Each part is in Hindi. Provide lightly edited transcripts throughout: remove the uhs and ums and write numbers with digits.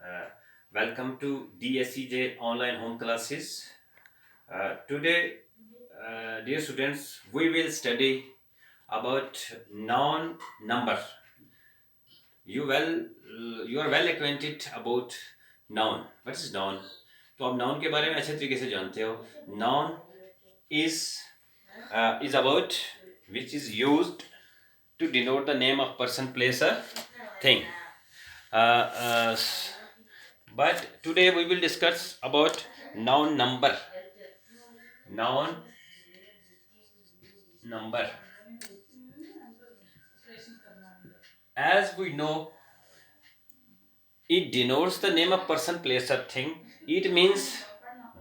Uh, Welcome to DSEJ online home classes. Today, dear students, we will study about noun number. You are well acquainted about noun. What is noun? तो आप noun के बारे में अच्छे तरीके से जानते हो. Noun is about which is used to denote the name of person, place, or thing. But today we will discuss about noun number. Noun number. As we know, it denotes the name of person, place, or thing. It means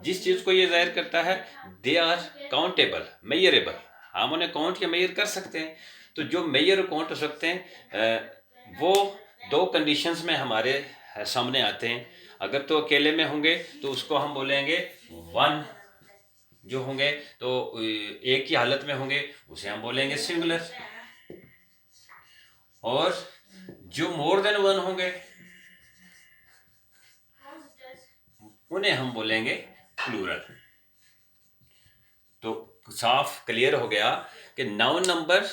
जिस चीज को ये जाहिर करता है दे आर काउंटेबल, मेजरेबल. हम उन्हें काउंट या मेजर कर सकते हैं. तो जो मेजर और काउंट हो सकते हैं वो दो कंडीशंस में हमारे सामने आते हैं. अगर तो अकेले में होंगे तो उसको हम बोलेंगे वन. जो होंगे तो एक ही हालत में होंगे उसे हम बोलेंगे सिंगुलर. और जो मोर देन वन होंगे उन्हें हम बोलेंगे प्लूरल. तो साफ क्लियर हो गया कि नाउन नंबर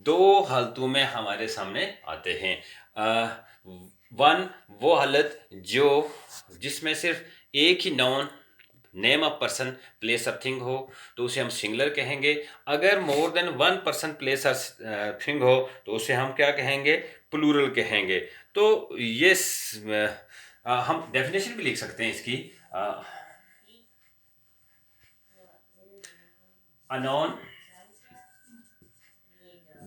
दो हालतों में हमारे सामने आते हैं. वन वो हालत जिसमें सिर्फ एक ही noun name of person, place of thing हो तो उसे हम सिंगुलर कहेंगे. अगर more than one person, place और थिंग हो तो उसे हम क्या कहेंगे? प्लूरल कहेंगे. तो ये हम डेफिनेशन भी लिख सकते हैं इसकी. A noun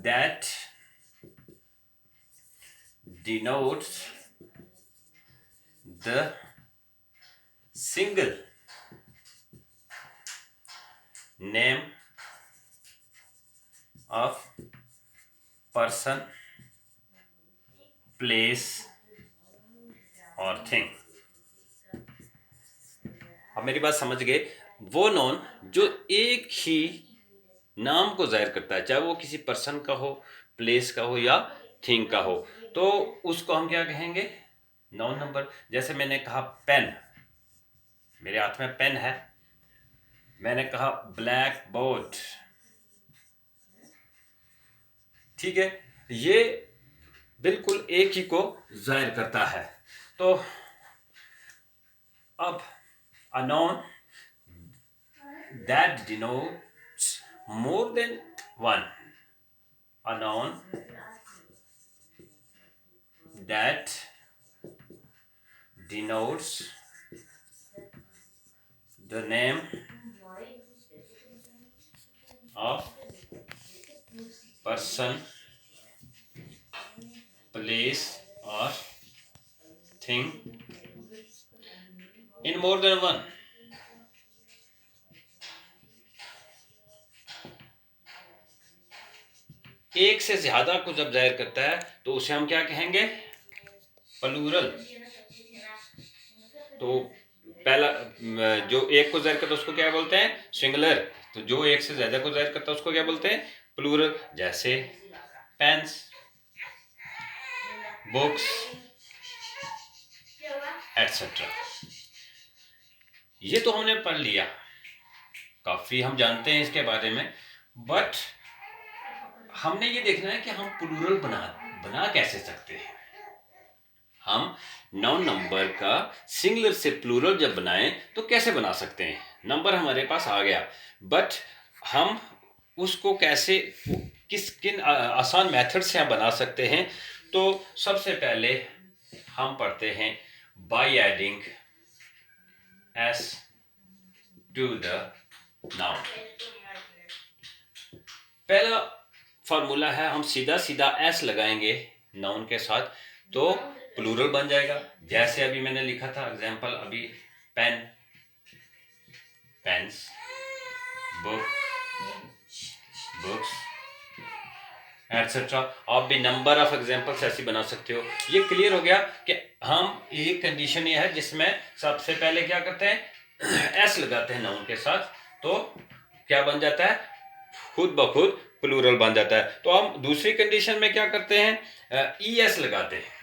that denotes the single name of person, place or thing. अब मेरी बात समझ गए. वो नॉन जो एक ही नाम को जाहिर करता है, चाहे वो किसी पर्सन का हो, प्लेस का हो या थिंग का हो, तो उसको हम क्या कहेंगे? Noun number. जैसे मैंने कहा पेन, मेरे हाथ में पेन है. मैंने कहा ब्लैक बोर्ड. ठीक है, ये बिल्कुल एक ही को जाहिर करता है. तो अब a noun that denotes more than one. A noun that denotes the name of person, place or thing in more than one. एक से ज्यादा को जब जाहिर करता है तो उसे हम क्या कहेंगे? प्लूरल. तो पहला जो एक को जाहिर करता है उसको क्या बोलते हैं? सिंगुलर. तो जो एक से ज्यादा को जाहिर करता है उसको क्या बोलते हैं? प्लूरल. जैसे पेन्स, बुक्स एटसेट्रा. ये तो हमने पढ़ लिया, काफी हम जानते हैं इसके बारे में. बट हमने ये देखना है कि हम प्लूरल बना कैसे सकते हैं. हम नाउन नंबर का सिंगुलर से प्लूरल जब बनाएं तो कैसे बना सकते हैं? नंबर हमारे पास आ गया, बट हम उसको कैसे, किन आसान मेथड से हम बना सकते हैं? तो सबसे पहले हम पढ़ते हैं by adding S to the noun. पहला फॉर्मूला है, हम सीधा सीधा एस लगाएंगे नाउन के साथ तो प्लूरल बन जाएगा. जैसे अभी मैंने लिखा था एग्जांपल, अभी pen, pens, book, books etcetera. आप भी नंबर ऑफ एग्जांपल्स ऐसे बना सकते हो. ये क्लियर हो गया कि हम एक कंडीशन ये है जिसमें सबसे पहले क्या करते हैं? एस लगाते हैं नाउन के साथ तो क्या बन जाता है? खुद ब खुद प्लूरल बन जाता है. तो हम दूसरी कंडीशन में क्या करते हैं? ई एस लगाते हैं.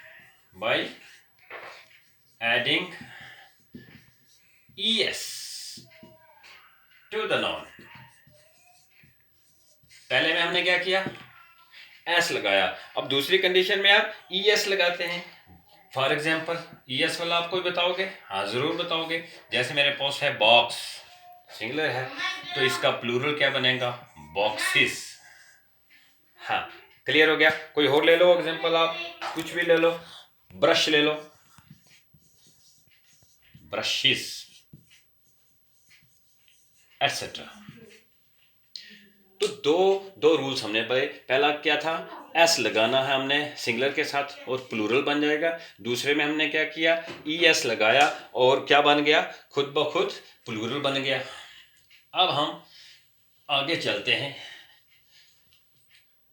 By adding es to the noun। पहले में हमने क्या किया, एस लगाया। अब दूसरी कंडीशन में आप es लगाते हैं। फॉर एग्जाम्पल es वाला आप कोई बताओगे? हाँ जरूर बताओगे। जैसे मेरे पास है बॉक्स, सिंगुलर है, तो इसका प्लूरल क्या बनेगा? बॉक्सेस। हाँ क्लियर हो गया। कोई और ले लो एग्जाम्पल, आप कुछ भी ले लो, ब्रश ले लो, ब्रशेस एटसेट्रा। तो दो रूल्स हमने पढ़े। पहला क्या था, एस लगाना है हमने सिंगुलर के साथ और प्लूरल बन जाएगा। दूसरे में हमने क्या किया, ई एस लगाया और क्या बन गया, खुद ब खुद प्लूरल बन गया। अब हम आगे चलते हैं,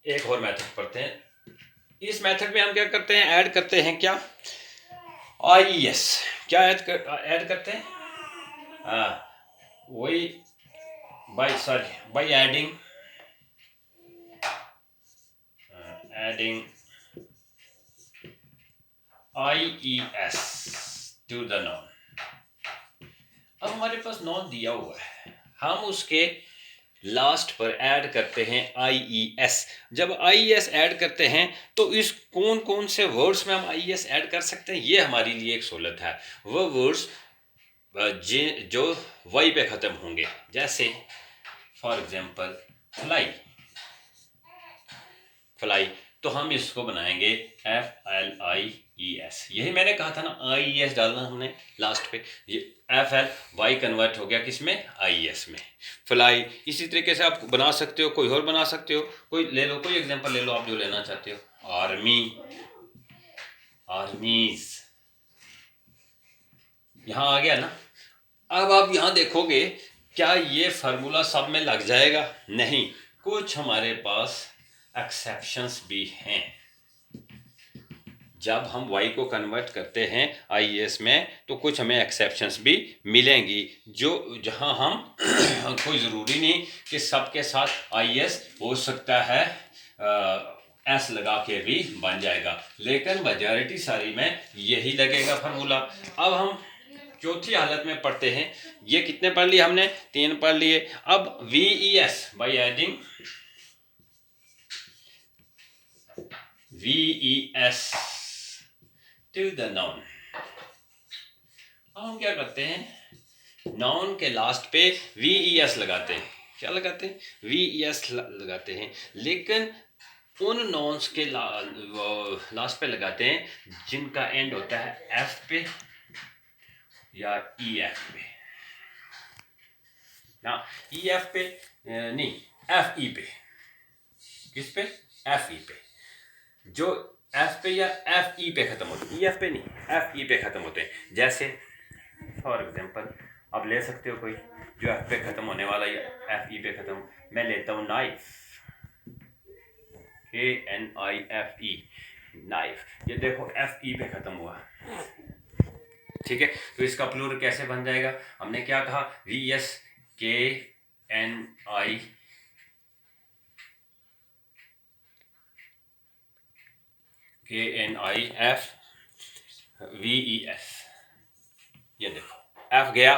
एक और मेथड पढ़ते हैं। इस मेथड में हम क्या करते हैं, ऐड करते हैं क्या, आई एस। क्या ऐड करते हैं, वही by adding IES to the noun. अब हमारे पास नॉन दिया हुआ है, हम उसके लास्ट पर ऐड करते हैं IES। जब IES ऐड करते हैं तो इस कौन कौन से वर्ड्स में हम IES ऐड कर सकते हैं, ये हमारे लिए एक सहूलत है। वो वर्ड्स जो वाई पे ख़त्म होंगे, जैसे फॉर एग्जाम्पल फ्लाई, तो हम इसको बनाएंगे FLIES। यही मैंने कहा था ना, IES डालना हमने लास्ट पे। ये FLY कन्वर्ट हो गया किसमें, IES में, फ्लाई। इसी तरीके से आप बना सकते हो, कोई और बना सकते हो, कोई ले लो, कोई एग्जांपल ले लो आप जो लेना चाहते हो। आर्मी, आर्मीज, यहाँ आ गया ना। अब आप यहाँ देखोगे, क्या ये फार्मूला सब में लग जाएगा? नहीं, कुछ हमारे पास एक्सेप्शंस भी हैं। जब हम y को कन्वर्ट करते हैं IES में तो कुछ हमें एक्सेप्शंस भी मिलेंगी, जो जहां हम कोई ज़रूरी नहीं कि सबके साथ IES हो सकता है, S लगा के भी बन जाएगा, लेकिन मेजॉरिटी सारी में यही लगेगा फार्मूला। अब हम चौथी हालत में पढ़ते हैं। ये कितने पढ़ लिए हमने, 3 पढ़ लिए। अब VES by adding VES to the noun. अब हम क्या करते हैं, नाउन के लास्ट पे VES लगाते हैं। क्या लगाते हैं, VES लगाते हैं, लेकिन उन नाउन्स के लास्ट पे लगाते हैं जिनका एंड होता है F पे या EF पे। ना EF पे नहीं, FE पे। किस पे, FE पे। जो F पे या FE पे खत्म होते हैं, EF पे नहीं, FE पे खत्म होते हैं। जैसे फॉर एग्जाम्पल आप ले सकते हो कोई जो F पे खत्म होने वाला या FE पे खत्म। मैं लेता हूँ नाइफ, KNIFE, नाइफ। ये देखो FE पे खत्म हुआ, ठीक है। तो इसका प्लूरल कैसे बन जाएगा, हमने क्या कहा, VS KNIF VES। ये देखो F गया,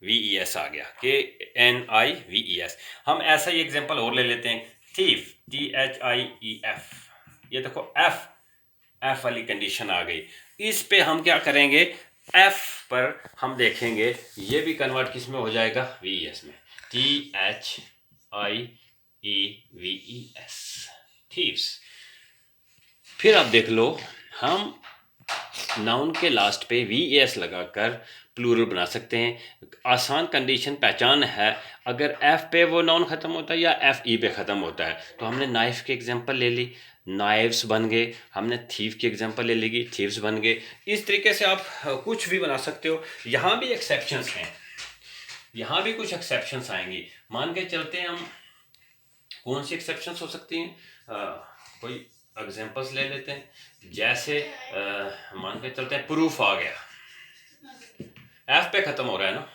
VES आ गया, KNIVES। हम ऐसा ही एग्जांपल और ले लेते हैं, थीफ, THIEF। ये देखो F वाली कंडीशन आ गई। इस पे हम क्या करेंगे, F पर हम देखेंगे ये भी कन्वर्ट किस में हो जाएगा, VES में, THIEVES, थीव्स। फिर आप देख लो, हम नाउन के लास्ट पे VES लगाकर प्लूरल बना सकते हैं। आसान कंडीशन पहचान है, अगर F पे वो नाउन ख़त्म होता है या FE पे ख़त्म होता है। तो हमने नाइफ की एग्जांपल ले ली, नाइव्स बन गए। हमने थीफ की एग्जांपल ले ली, थीव्स बन गए। इस तरीके से आप कुछ भी बना सकते हो। यहाँ भी एक्सेप्शंस हैं, यहाँ भी कुछ एक्सेप्शंस आएंगी। मान के चलते हैं हम, कौन सी एक्सेप्शंस हो सकती हैं, कोई एग्जांपल्स ले लेते हैं। जैसे मान के चलते हैं प्रूफ आ गया, F पे ख़त्म हो रहा है ना,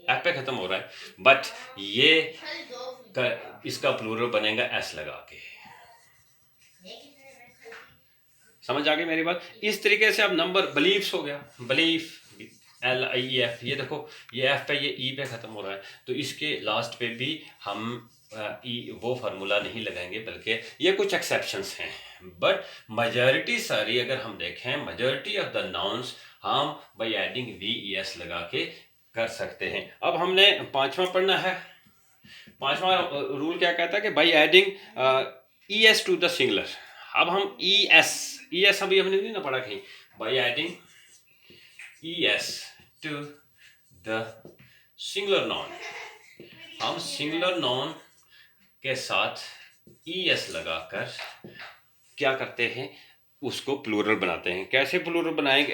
F पे ख़त्म हो रहा है, बट ये इसका प्लूरल बनेगा S लगा के। समझ आ गई मेरी बात। इस तरीके से अब नंबर बिलीफ्स हो गया, बिलीफ LIEF, ये देखो ये F पे ये E पे ख़त्म हो रहा है, तो इसके लास्ट पे भी हम वो फार्मूला नहीं लगाएंगे, बल्कि ये कुछ एक्सेप्शंस हैं, बट मेजॉरिटी सारी अगर हम देखें, मेजॉरिटी ऑफ द नाउन्स हम बाय एडिंग VES लगा के कर सकते हैं। अब हमने पांचवा पढ़ना है। पांचवा रूल क्या कहता है कि by adding ES to the singular. अब हम ES अभी हमने नहीं ना पढ़ा कहीं। By adding ES to the singular noun, हम सिंगुलर नाउन के साथ ES लगाकर क्या करते हैं, उसको प्लूरल बनाते हैं। कैसे प्लूरल बनाएंगे,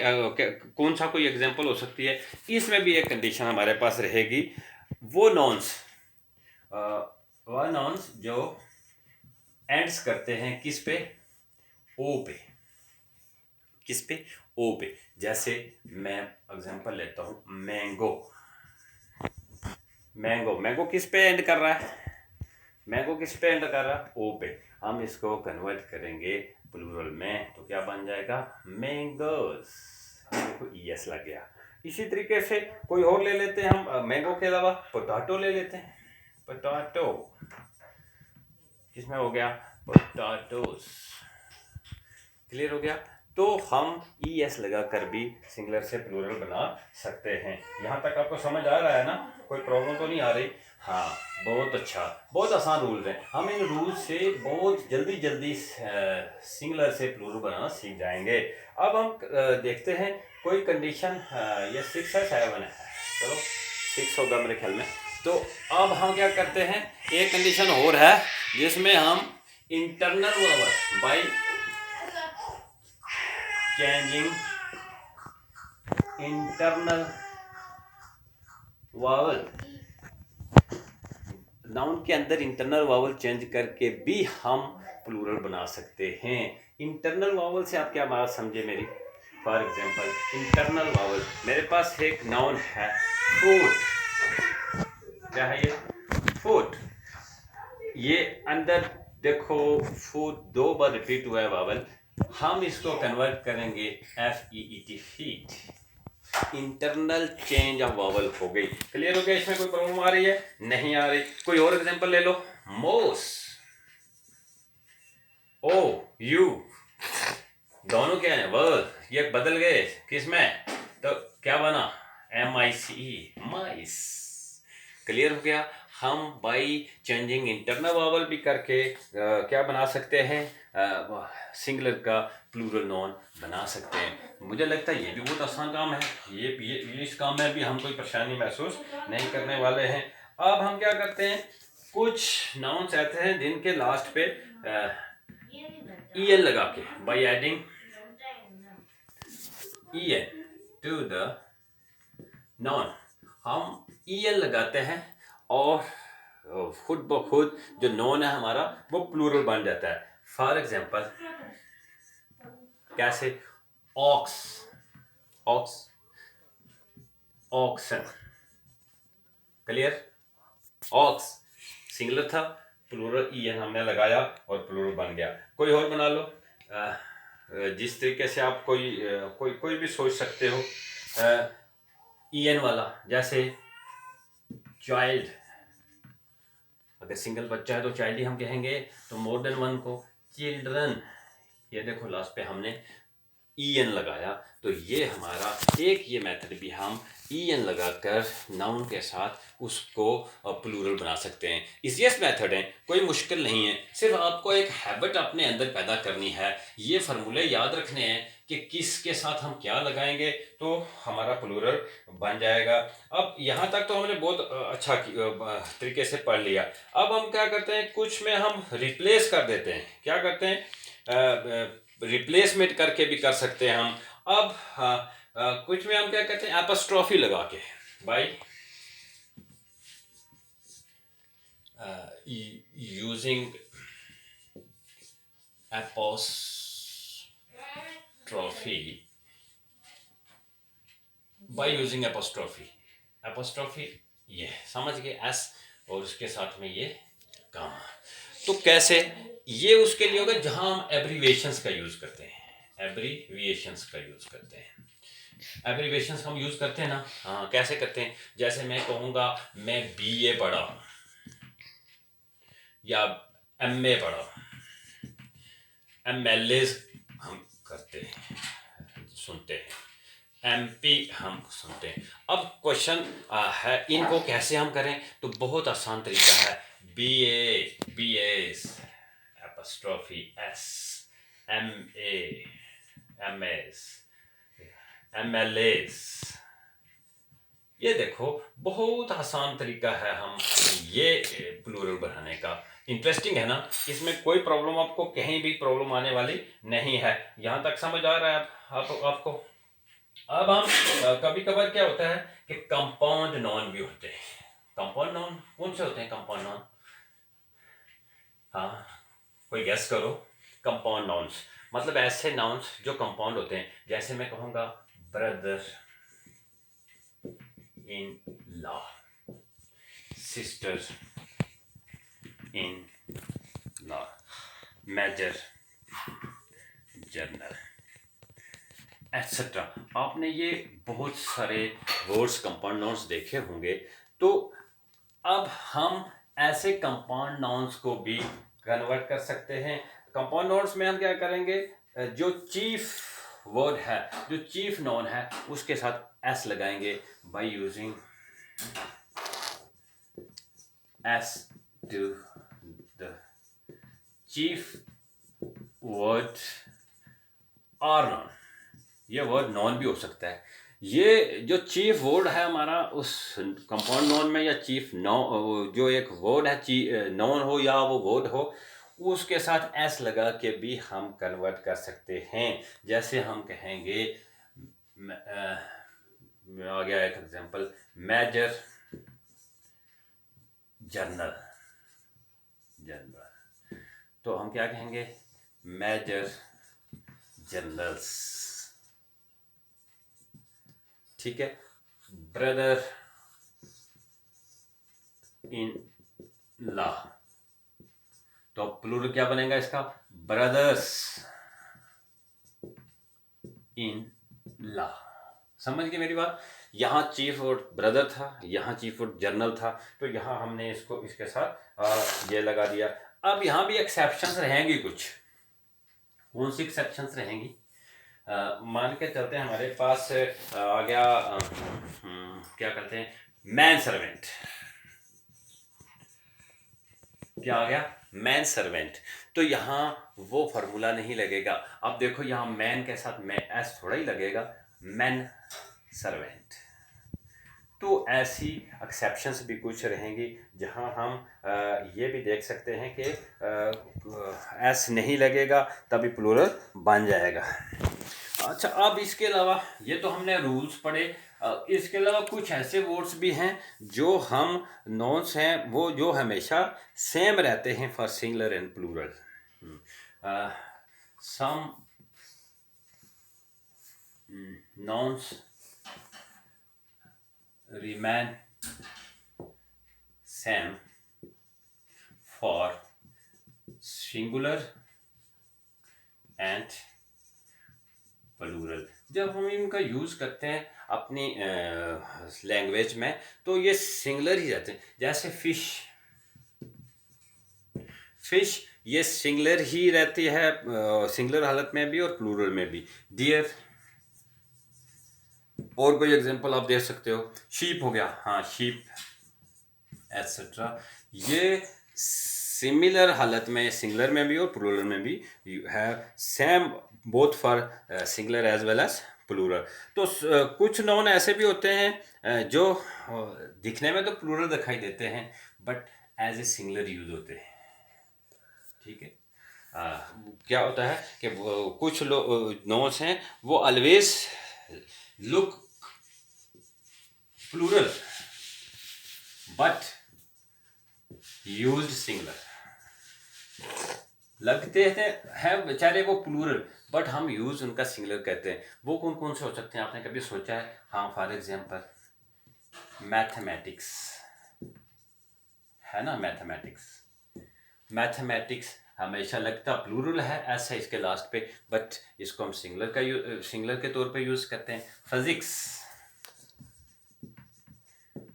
कौन सा कोई एग्जांपल हो सकती है, इसमें भी एक कंडीशन हमारे पास रहेगी। वो नॉन्स जो एंड्स करते हैं किस पे, ओ पे, किस पे, ओ पे। जैसे मैं एग्जांपल लेता हूं, मैंगो, मैंगो, मैंगो किस पे एंड कर रहा है, मैंगो किस पे एंड कर रहा है, ओ पे। हम इसको कन्वर्ट करेंगे प्लूरल में तो क्या बन जाएगा, मैंगोस। देखो ES लग गया। इसी तरीके से कोई और ले लेते हैं हम, मैंगो के अलावा पोटैटो ले लेते हैं, पोटैटो किसमें हो गया, पोटैटोस। क्लियर हो गया। तो हम ES लगाकर भी सिंगुलर से प्लूरल बना सकते हैं। यहाँ तक आपको समझ आ रहा है ना, कोई प्रॉब्लम तो नहीं आ रही। हाँ, बहुत अच्छा, बहुत आसान रूल्स हैं। हम इन रूल्स से बहुत जल्दी सिंगुलर से प्लूरल बनाना सीख जाएंगे। अब हम देखते हैं कोई कंडीशन, ये 6 है 7 है, चलो 6 होगा मेरे ख्याल में। तो अब हम क्या करते हैं, एक कंडीशन और है जिसमें हम internal verb by changing internal vowel, noun के अंदर इंटरनल वावल चेंज करके भी हम प्लूरल बना सकते हैं। इंटरनल वावल से आप क्या बात समझे मेरी। फॉर एग्जांपल इंटरनल वावल, मेरे पास एक नाउन है फूड, क्या है ये, फूड। ये अंदर देखो फूड 2 बार रिपीट हुआ है वावल, हम इसको कन्वर्ट करेंगे FEET, feet. Internal change of vowel हो गई। क्लियर हो गया, इसमें कोई प्रॉब्लम आ रही है, नहीं आ रही। कोई और एग्जांपल ले लो, मोस, O U दोनों क्या है, वर्ड, ये बदल गए किसमें, तो क्या बना, MICE, माइस। क्लियर हो गया। हम बाई चेंजिंग इंटरनल वावल भी करके क्या बना सकते हैं, सिंगुलर का प्लूरल नाउन बना सकते हैं। मुझे लगता है ये भी बहुत आसान काम है। ये इस काम में भी हम कोई परेशानी महसूस नहीं करने वाले हैं। अब हम क्या करते हैं, कुछ नाउन्स ऐसे हैं जिनके लास्ट पे EN लगा के, by adding EN to the noun, हम EN लगाते हैं और खुद ब खुद जो नॉन है हमारा वो प्लूरल बन जाता है। फॉर एग्जांपल कैसे, ox, ox, oxen. Clear, ox singular था, प्लूरल EN हमने लगाया और प्लूरल बन गया। कोई और बना लो, जिस तरीके से आप कोई भी सोच सकते हो EN वाला। जैसे चाइल्ड, अगर सिंगल बच्चा है तो चाइल्ड ही हम कहेंगे, तो मोर देन वन को चिल्ड्रन। ये देखो लास्ट पे हमने EN लगाया, तो ये हमारा एक ये मेथड भी हम EN लगाकर नाउन के साथ उसको प्लूरल बना सकते हैं। इजीएस्ट मेथड है, कोई मुश्किल नहीं है, सिर्फ आपको एक हैबिट अपने अंदर पैदा करनी है। ये फार्मूले याद रखने हैं कि किसके साथ हम क्या लगाएंगे तो हमारा प्लूरल बन जाएगा। अब यहाँ तक तो हमने बहुत अच्छा तरीके से पढ़ लिया। अब हम क्या करते हैं, कुछ में हम रिप्लेस कर देते हैं। क्या करते हैं, रिप्लेसमेंट करके भी कर सकते हैं हम। अब कुछ में हम क्या कहते हैं, एपोस्ट्रोफी लगा के, by using apostrophe, by using apostrophe, apostrophe ये समझ गए, S और उसके साथ में ये गामा। तो कैसे, ये उसके लिए होगा जहां हम एब्रीविएशंस का यूज करते हैं। एब्रीविएशंस का यूज करते हैं। एब्रीविएशंस हम यूज करते हैं ना, हाँ कैसे करते हैं, जैसे मैं कहूँगा मैं BA पढ़ा हूँ या MA पढ़ा हूँ, MLA हम करते हैं, सुनते हैं, MP हम सुनते हैं। अब क्वेश्चन है इनको कैसे हम करें, तो बहुत आसान तरीका है, BA BAs apostrophe S, MA MAs MLAs। ये देखो बहुत आसान तरीका है हम ये प्लूरल बढ़ाने का। इंटरेस्टिंग है ना, इसमें कोई प्रॉब्लम आपको कहीं भी प्रॉब्लम आने वाली नहीं है। यहाँ तक समझ आ रहा है आपको। अब हम कभी कभार क्या होता है कि कंपाउंड नॉन भी होते हैं। कंपाउंड नॉन कौन से होते हैं कंपाउंड नॉन? हाँ कोई गेस करो। कंपाउंड नॉन्स मतलब ऐसे नाउन्स जो कंपाउंड होते हैं, जैसे मैं कहूँगा brother in law, sister in law, major general etcetera. आपने ये बहुत सारे वर्ड्स कंपाउंड नाउन्स देखे होंगे। तो अब हम ऐसे कंपाउंड नाउन्स को भी कन्वर्ट कर सकते हैं। कंपाउंड नाउन्स में हम क्या करेंगे, जो चीफ वर्ड है, जो चीफ नाउन है, उसके साथ एस लगाएंगे by using S to the chief word और नॉन। ये वर्ड नॉन भी हो सकता है। ये जो चीफ वर्ड है हमारा उस कंपाउंड नॉन में, या चीफ नॉन जो एक वर्ड है, नॉन हो या वो वर्ड हो, उसके साथ एस लगा के भी हम कन्वर्ट कर सकते हैं। जैसे हम कहेंगे, आ गया एक एग्जांपल, मेजर जर्नल। तो हम क्या कहेंगे, मेजर जर्नल्स। ठीक है, ब्रदर इन लॉ, तो प्लूरल क्या बनेगा इसका, ब्रदर्स इन लॉ। समझ गए मेरी बात? यहाँ चीफ वर्ड ब्रदर था, यहाँ चीफ वर्ड जर्नल था, तो यहाँ हमने इसको इसके साथ ये लगा दिया। अब यहाँ भी एक्सेप्शंस रहेंगी कुछ। कौन सी एक्सेप्शंस रहेंगी? मान के चलते हैं हमारे पास आ गया क्या कहते हैं, मैन सर्वेंट। क्या आ गया, मैन सर्वेंट। तो यहाँ वो फॉर्मूला नहीं लगेगा। अब देखो यहाँ मैन के साथ में एस थोड़ा ही लगेगा, मैन सर्वेंट। तो ऐसी एक्सेप्शंस भी कुछ रहेंगी जहाँ हम ये भी देख सकते हैं कि एस नहीं लगेगा तभी प्लूरल बन जाएगा। अच्छा, अब इसके अलावा ये तो हमने रूल्स पढ़े। इसके अलावा कुछ ऐसे वर्ड्स भी हैं जो हम नॉन्स हैं वो जो हमेशा सेम रहते हैं for singular and plural. Some nouns remain same for singular and plural। जब हम इनका यूज करते हैं अपनी लैंग्वेज में तो ये सिंगुलर ही रहते हैं। जैसे फिश ये सिंगुलर ही रहती है, सिंगुलर हालत में भी और प्लूरल में भी। डियर, और कोई एग्जांपल आप दे सकते हो? शीप हो गया, हाँ शीप एटसेट्रा। ये सिमिलर हालत में सिंगुलर में भी और प्लूरल में भी है, same both for singular as well as plural. तो कुछ नॉन ऐसे भी होते हैं जो दिखने में तो प्लूरल दिखाई देते हैं but as a singular use होते हैं। ठीक है, क्या होता है कि कुछ नॉन्स हैं वो always look plural but used singular. लगते हैं बेचारे वो प्लूरल बट हम यूज उनका सिंगुलर कहते हैं। वो कौन कौन से हो सकते हैं, आपने कभी सोचा है? हाँ, फॉर एग्जांपल मैथमेटिक्स है ना, मैथमेटिक्स हमेशा लगता प्लूरल है ऐसा इसके लास्ट पे, बट इसको हम सिंगलर के तौर पे यूज़ करते हैं। फिजिक्स,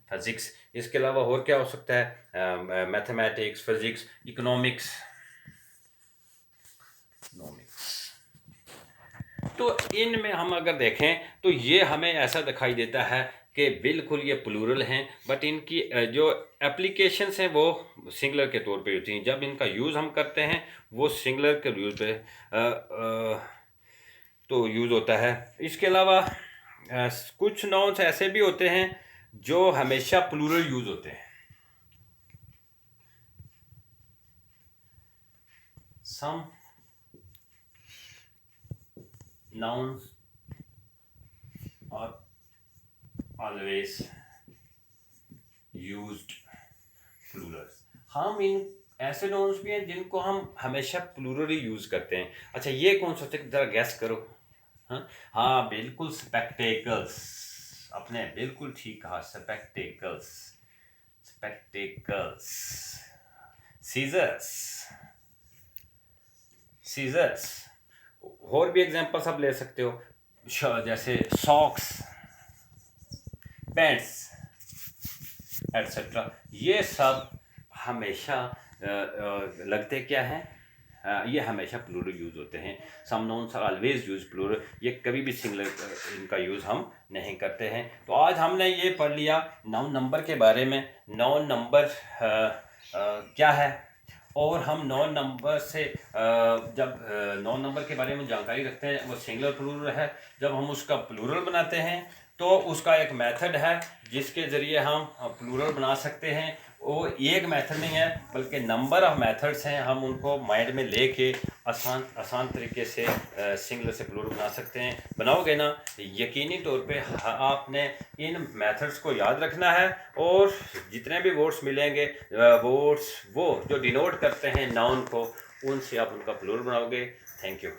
फिजिक्स, इसके अलावा और क्या हो सकता है? मैथमेटिक्स, फिजिक्स, इकोनॉमिक्स, तो इनमें हम अगर देखें तो ये हमें ऐसा दिखाई देता है कि बिल्कुल ये प्लूरल हैं, बट इनकी जो एप्लीकेशंस हैं वो सिंगुलर के तौर पे होती हैं। जब इनका यूज़ हम करते हैं वो सिंगुलर के यूज़ पे तो यूज़ होता है। इसके अलावा कुछ नाउन्स ऐसे भी होते हैं जो हमेशा प्लूरल यूज़ होते हैं। सम nouns are always used plurals। हम इन ऐसे nouns भी हैं जिनको हम हमेशा प्लूरल ही यूज करते हैं। अच्छा, ये कौन सा, जरा गैस करो। हाँ बिल्कुल, स्पेक्टेकल्स। आपने बिल्कुल ठीक कहा, स्पेक्टेकल्स, स्पेक्टेकल्स। Seizures, seizures. और भी एग्जांपल्स आप ले सकते हो, जैसे सॉक्स, पैंट्स, एटसेट्रा। ये सब हमेशा लगते क्या हैं? ये हमेशा प्लूरल यूज़ होते हैं। Some nouns are always use plural, ये कभी भी सिंगुलर इनका यूज़ हम नहीं करते हैं। तो आज हमने ये पढ़ लिया नाउन नंबर के बारे में। नाउन नंबर क्या है, और हम नॉन नंबर से जब नॉन नंबर के बारे में जानकारी रखते हैं, वो सिंगुलर प्लूरल है। जब हम उसका प्लूरल बनाते हैं तो उसका एक मेथड है जिसके ज़रिए हम प्लूरल बना सकते हैं। वो एक मेथड नहीं है बल्कि नंबर ऑफ मेथड्स हैं, हम उनको माइंड में लेके आसान तरीके से सिंगुलर से प्लूरल बना सकते हैं। बनाओगे ना, यकीनी तौर पे आपने इन मेथड्स को याद रखना है, और जितने भी वर्ड्स मिलेंगे, वर्ड्स वो जो डिनोट करते हैं नाउन को, उनसे आप उनका प्लूरल बनाओगे। Thank you.